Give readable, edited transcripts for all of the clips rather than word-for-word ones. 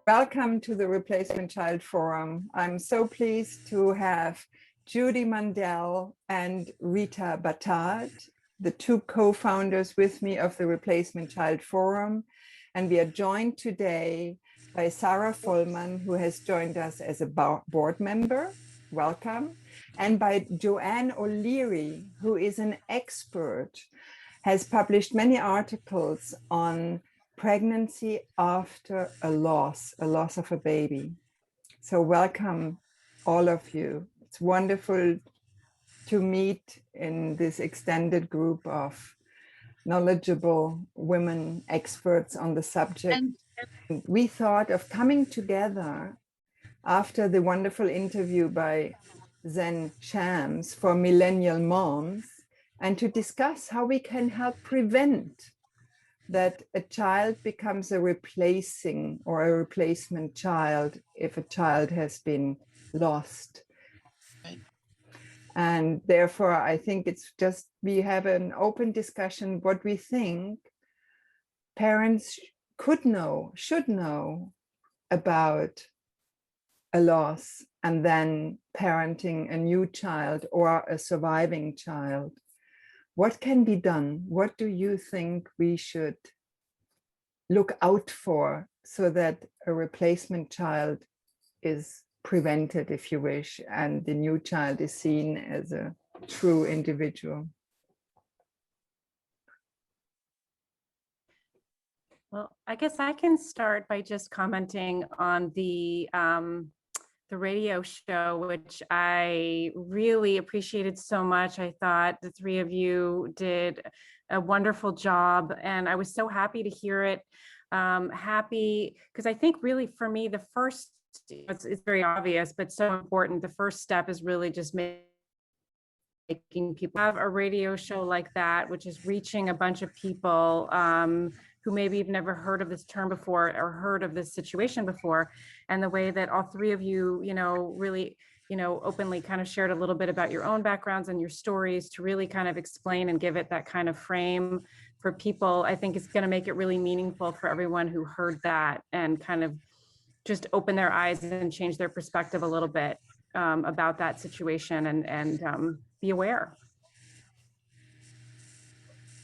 Welcome to the Replacement Child Forum. I'm so pleased to have Judy Mandel and Rita Batard, the two co-founders with me of the Replacement Child Forum. And we are joined today by Sarah Vollmann, who has joined us as a board member. Welcome. And by Joanne O'Leary, who is an expert, has published many articles on pregnancy after a loss of a baby. So welcome, all of you. It's wonderful to meet in this extended group of knowledgeable women experts on the subject. And we thought of coming together after the wonderful interview by Zen Shams for Millennial Moms, and to discuss how we can help prevent that a child becomes a replacing or a replacement child if a child has been lost. Right. And therefore, I think it's just, we have an open discussion what we think parents could know, should know about a loss and then parenting a new child or a surviving child. What can be done? What do you think we should look out for so that a replacement child is prevented, if you wish, and the new child is seen as a true individual? Well, I guess I can start by just commenting on the radio show, which I really appreciated so much. I thought the three of you did a wonderful job, and I was so happy to hear it. Happy, because I think really for me, the first, it's very obvious, but so important. The first step is really just making people have a radio show like that, which is reaching a bunch of people who maybe have never heard of this term before or heard of this situation before. And the way that all three of you, really, openly kind of shared a little bit about your own backgrounds and your stories to really kind of explain and give it that kind of frame for people, I think it's going to make it really meaningful for everyone who heard that and kind of just open their eyes and change their perspective a little bit about that situation and be aware.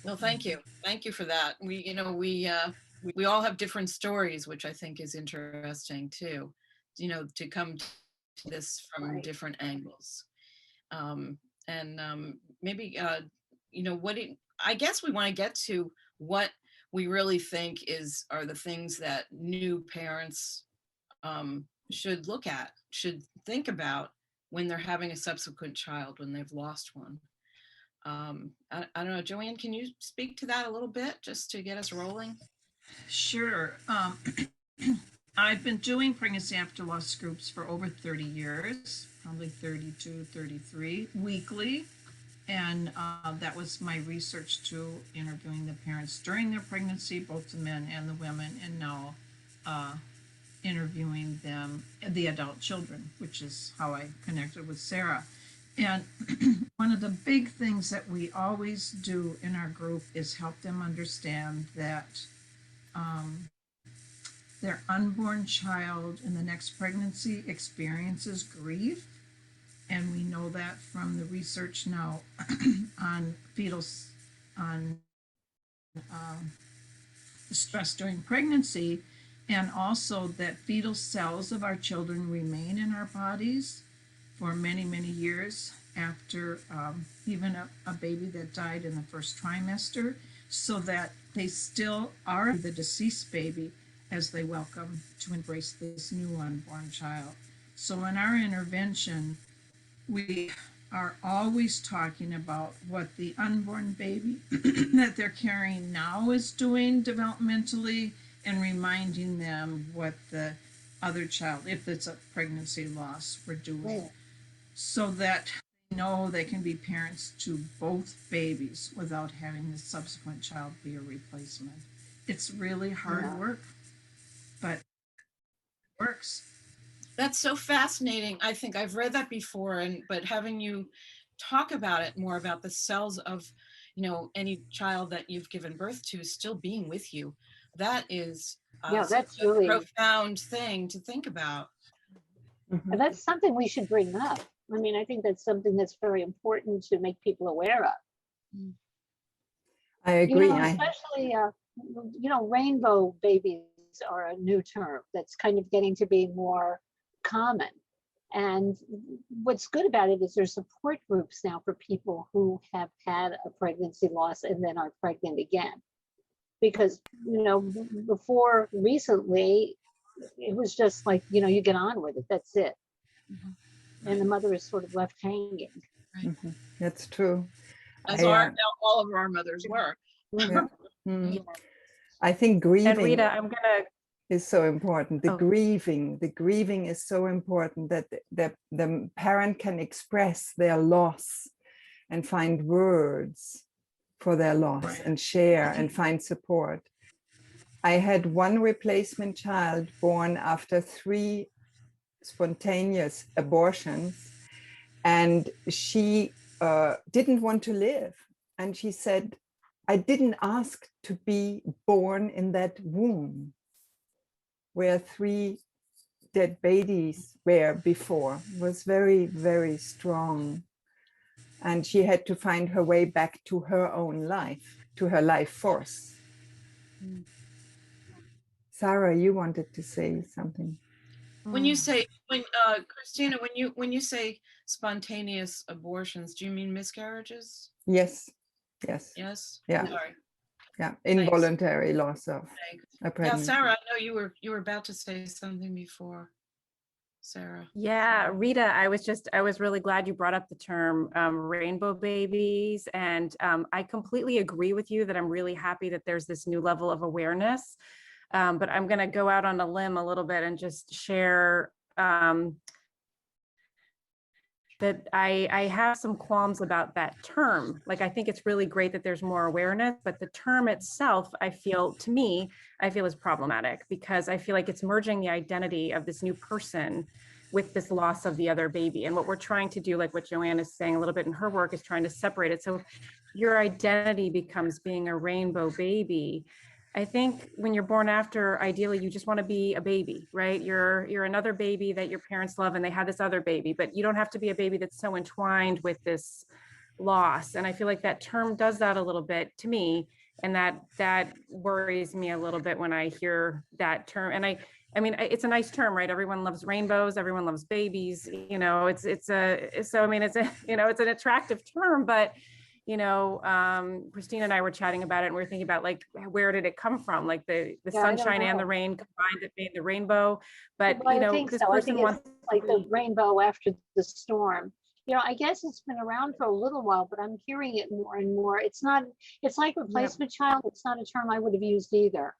Well, thank you. Thank you for that. We all have different stories, which I think is interesting too, to come to this from different angles. Maybe, I guess we want to get to what we really think are the things that new parents should look at, should think about when they're having a subsequent child, when they've lost one. I don't know, Joanne, can you speak to that a little bit just to get us rolling? Sure. I've been doing pregnancy after loss groups for over 30 years, probably 32, 33, weekly. And that was my research too, interviewing the parents during their pregnancy, both the men and the women, and now interviewing them, the adult children, which is how I connected with Sarah. And one of the big things that we always do in our group is help them understand that their unborn child in the next pregnancy experiences grief. And we know that from the research now on stress during pregnancy, and also that fetal cells of our children remain in our bodies for many, many years after even a baby that died in the first trimester, so that they still are the deceased baby as they welcome to embrace this new unborn child. So in our intervention, we are always talking about what the unborn baby that they're carrying now is doing developmentally, and reminding them what the other child, if it's a pregnancy loss, we're doing, so that they know they can be parents to both babies without having the subsequent child be a replacement. It's really hard work, but it works. That's so fascinating. I think I've read that before, but having you talk about it more, about the cells of, any child that you've given birth to still being with you, that is Yeah, such that's a really, profound thing to think about. Mhm. and that's something we should bring up. I mean, I think that's something that's very important to make people aware of. I agree. Especially, rainbow babies are a new term that's kind of getting to be more common. And what's good about it is there's support groups now for people who have had a pregnancy loss and then are pregnant again. Because, before recently, it was just like, you get on with it, that's it. Mhm. And the mother is sort of left hanging. Mhm. That's true. As I, all of our mothers were. yeah. Mm. Yeah. I think And grieving Rita, I'm gonna, is so important. The Oh. grieving is so important that the parent can express their loss and find words for their loss Right. and share and find support. I had one replacement child born after 3 spontaneous abortions, and she didn't want to live. And she said, I didn't ask to be born in that womb where 3 dead babies were before. It was very, very strong. And she had to find her way back to her own life, to her life force. Sarah, you wanted to say something. When you say, Christina, when you say spontaneous abortions, do you mean miscarriages? Yes, yes, Yes? Yeah. Sorry. yeah. Involuntary loss of Thanks. a Yeah, pregnancy. Sarah, I know you were about to say something before. Sarah. yeah, Rita, I was really glad you brought up the term rainbow babies. And I completely agree with you that I'm really happy that there's this new level of awareness. But I'm going to go out on a limb a little bit and just share that I have some qualms about that term. Like, I think it's really great that there's more awareness, but the term itself, I feel is problematic, because I feel like it's merging the identity of this new person with this loss of the other baby. And what we're trying to do, like what Joanne is saying a little bit in her work, is trying to separate it. So your identity becomes being a rainbow baby. I think when you're born after, ideally, you just want to be a baby, right? You're another baby that your parents love, and they had this other baby, but you don't have to be a baby that's so entwined with this loss. And I feel like that term does that a little bit to me, and that worries me a little bit when I hear that term. And I mean, it's a nice term, right? Everyone loves rainbows, everyone loves babies. It's an attractive term, but Christina and I were chatting about it, and we were thinking about, like, where did it come from? Like the Yeah, I don't sunshine and the know. rain combined that made the rainbow. But Well, I think this so. I person think wants it's like the rainbow after the storm. I guess it's been around for a little while, but I'm hearing it more and more. It's like replacement child. It's not a term I would have used either.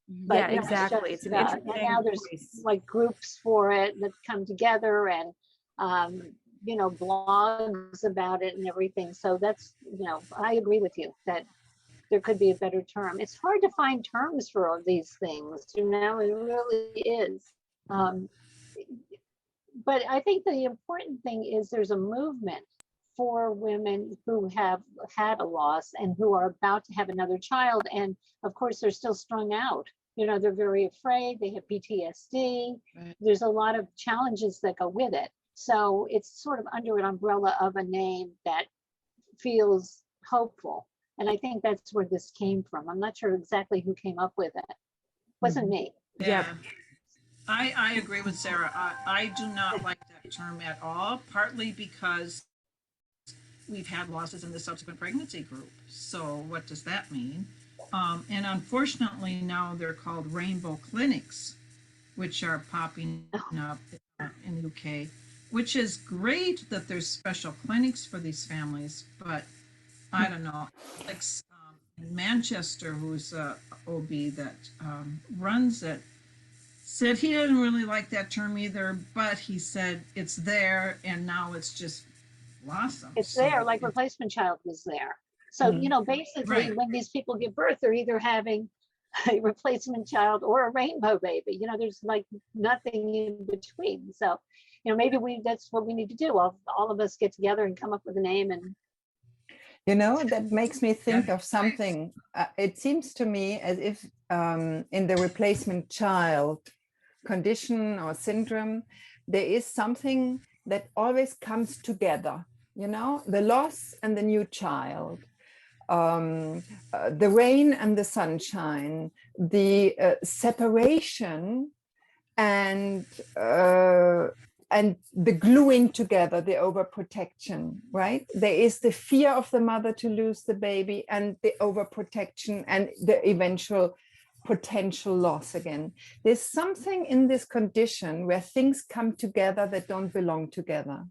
But, yeah, exactly. It's an and interesting now there's choice. like groups for it that come together, and blogs about it and everything. So that's, I agree with you that there could be a better term. It's hard to find terms for all these things, it really is. But I think the important thing is there's a movement for women who have had a loss and who are about to have another child. And of course, they're still strung out. They're very afraid, they have PTSD. Right. There's a lot of challenges that go with it. So it's sort of under an umbrella of a name that feels hopeful. And I think that's where this came from. I'm not sure exactly who came up with it. Wasn't me. Yep. I agree with Sarah. I do not like that term at all, partly because we've had losses in the subsequent pregnancy group. So what does that mean? And unfortunately, now they're called rainbow clinics, which are popping up in the UK, which is great that there's special clinics for these families. But I don't know, like in Manchester, who's a OB that runs it, said he didn't really like that term either, but he said it's there and now it's just blossomed. It's there, like replacement child was there. So, basically, Right. when these people give birth, they're either having a replacement child or a rainbow baby. There's like nothing in between. So, maybe that's what we need to do. All of us get together and come up with a name. And that makes me think of something. It seems to me as if in the replacement child condition or syndrome, there is something that always comes together, you know, the loss and the new child, the rain and the sunshine, the separation and the gluing together, the overprotection, right? There is the fear of the mother to lose the baby and the overprotection and the eventual potential loss again. There's something in this condition where things come together that don't belong together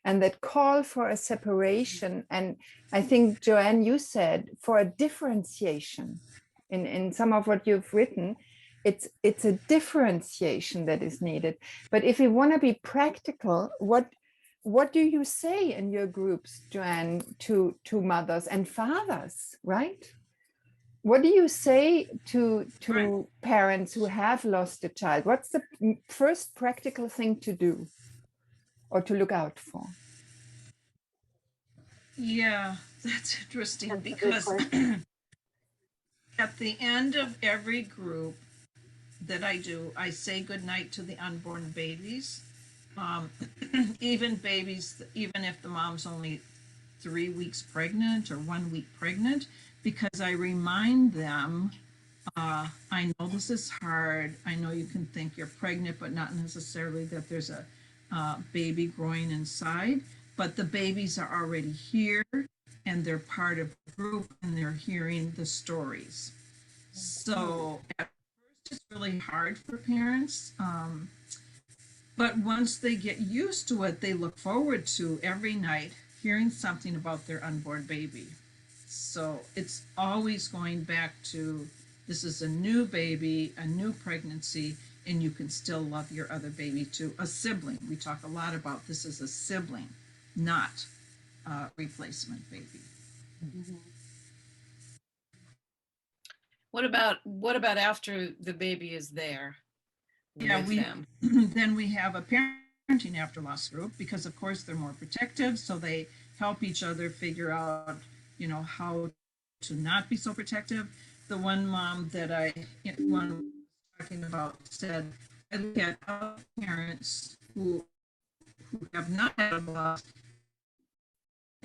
and that call for a separation. And I think, Joanne, you said for a differentiation in some of what you've written. It's a differentiation that is needed. But if we want to be practical, what do you say in your groups, Joanne, to mothers and fathers, right? What do you say to parents who have lost a child? What's the first practical thing to do or to look out for? Yeah, that's interesting That's a good because question. at the end of every group that I do, I say goodnight to the unborn babies. Even babies, even if the mom's only 3 weeks pregnant or 1 week pregnant, because I remind them, I know this is hard. I know you can think you're pregnant, but not necessarily that there's a baby growing inside, but the babies are already here and they're part of the group and they're hearing the stories. So at first it's really hard for parents. But once they get used to it, they look forward to every night hearing something about their unborn baby. So it's always going back to this is a new baby, a new pregnancy, and you can still love your other baby too. A sibling. We talk a lot about this is a sibling, not a replacement baby. What about after the baby is there Yeah, with them? then we have a parenting after loss group because of course they're more protective, so they help each other figure out, you know, how to not be so protective. The one mom that one talking about said, I look at other parents who have not had a loss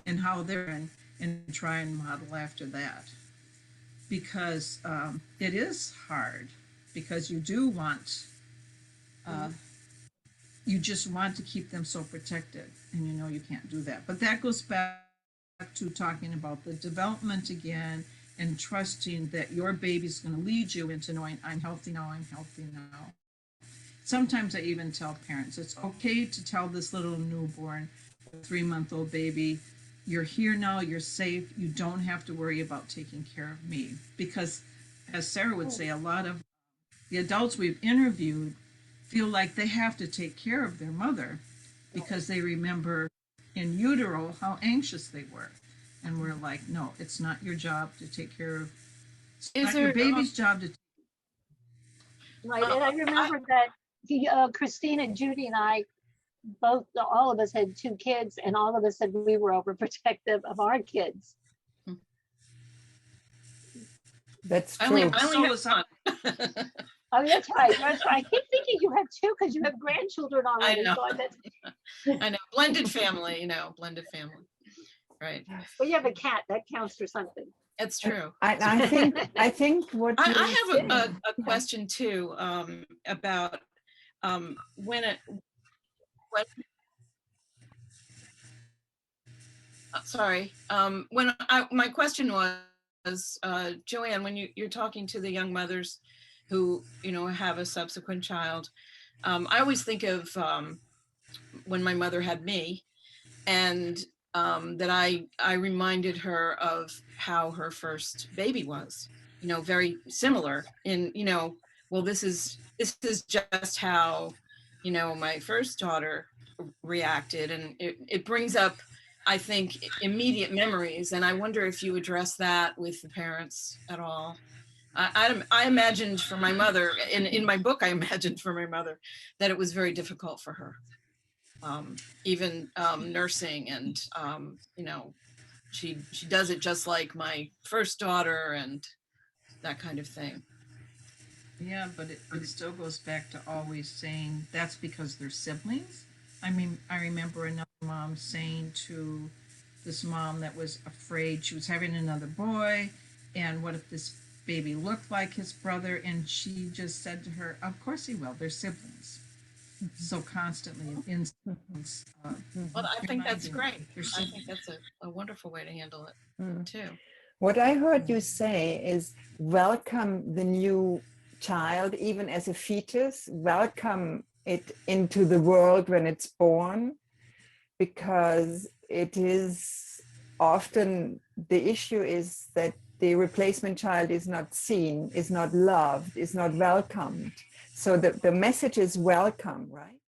and how they're in and try and model after that. Because it is hard because you do want you just want to keep them so protected and you know you can't do that. But that goes back to talking about the development again and trusting that your baby's going to lead you into knowing I'm healthy now, I'm healthy now. Sometimes I even tell parents it's okay to tell this little newborn 3-month-old baby, you're here now, you're safe, you don't have to worry about taking care of me. Because as Sarah would say, a lot of the adults we've interviewed feel like they have to take care of their mother because they remember in utero how anxious they were. And we're like, no, it's not your job to take care of, it's not your baby's job to. Right, and I remember that Christina, Judy, and I all of us had 2 kids, and all of us said we were overprotective of our kids. That's I true. only have one. Oh, that's right. That's right. I keep thinking you have 2 because you have grandchildren already. I know. So I know, blended family, you know, blended family. Right. but you have a cat, that counts for something. It's true. I think what I you're have saying- a question too, about when my question was, Joanne, when you're talking to the young mothers who, you know, have a subsequent child, I always think of when my mother had me, and that I reminded her of how her first baby was, you know, very similar in, you know, well, this is just how, you know, my first daughter reacted, and it brings up, I think, immediate memories. And I wonder if you address that with the parents at all. I imagined for my mother, in my book, I imagined for my mother that it was very difficult for her. Even nursing, and you know, she does it just like my first daughter and that kind of thing. Yeah, but it still goes back to always saying that's because they're siblings. I mean, I remember another mom saying to this mom that was afraid she was having another boy, and what if this baby looked like his brother? And she just said to her, "Of course he will. They're siblings." So constantly in instance, Well, I think that's reminding great. them they're I think siblings. that's a wonderful way to handle it Mm. too. What I heard you say is welcome the new child, even as a fetus, welcome it into the world when it's born, because it is often the issue is that the replacement child is not seen, is not loved, is not welcomed. So the message is welcome, right?